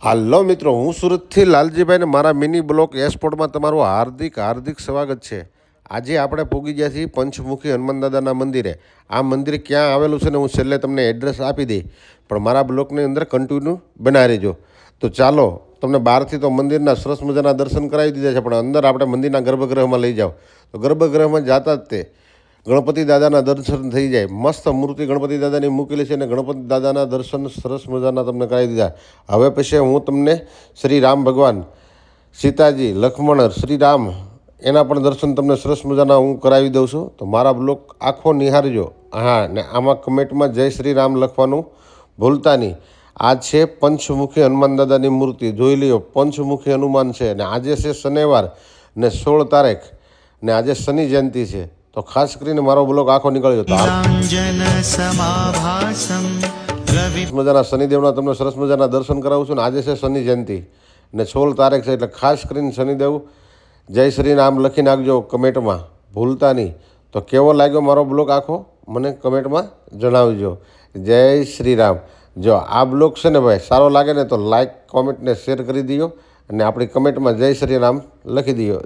હાલો મિત્રો, હું સુરતથી લાલજીભાઈ ને મારા મિની બ્લોક એસપોર્ટમાં તમારું હાર્દિક સ્વાગત છે। આજે આપણે પહોંચી ગયા છીએ પંચમુખી હનુમાન દાદાના મંદિરે। આ મંદિર ક્યાં આવેલું છે ને હું છેલ્લે તમને એડ્રેસ આપી દઈ, પણ મારા બ્લોકની અંદર કન્ટિન્યુ બનાવી રહેજો। તો ચાલો તમને બહારથી તો મંદિરના સરસ મજાના દર્શન કરાવી દીધા છે, પણ અંદર આપણે મંદિરના ગર્ભગૃહમાં લઈ જાઓ। તો ગર્ભગૃહમાં જતા જ તે ગણપતિ દાદાના દર્શન થઈ જાય। મસ્ત મૂર્તિ ગણપતિ દાદાની મૂકેલી છે અને ગણપતિ દાદાના દર્શન સરસ મજાના તમને કરાવી દીધા। હવે પછી હું તમને શ્રી રામ ભગવાન, સીતાજી, લક્ષ્મણ, શ્રી રામ એના પણ દર્શન તમને સરસ મજાના હું કરાવી દઉં છું। તો મારા બ્લોગ આખો નિહાળજો। હા, ને આમાં કમેન્ટમાં જય શ્રી રામ લખવાનું ભૂલતા નહીં। આ છે પંચમુખી હનુમાન દાદાની મૂર્તિ, જોઈ લ્યો। પંચમુખી હનુમાન છે ને આજે છે શનિવાર ને 16 તારીખ ને આજે શનિ જયંતિ છે। તો ખાસ કરીને મારો બ્લોગ આખો નીકળ્યો તો મજાના શનિદેવના તમને સરસ મજાના દર્શન કરાવું છું ને આજે છે શનિ જયંતિ ને 16 તારીખ છે, એટલે ખાસ કરીને શનિદેવ જય શ્રી રામ લખી નાખજો કમેન્ટમાં, ભૂલતા નહીં। તો કેવો લાગ્યો મારો બ્લોગ આખો મને કમેન્ટમાં જણાવજો। જય શ્રી રામ। જો આ બ્લોગ છે ને ભાઈ સારો લાગે ને તો લાઈક, કોમેન્ટ ને શેર કરી દો અને આપણી કમેન્ટમાં જય શ્રી રામ લખી દો।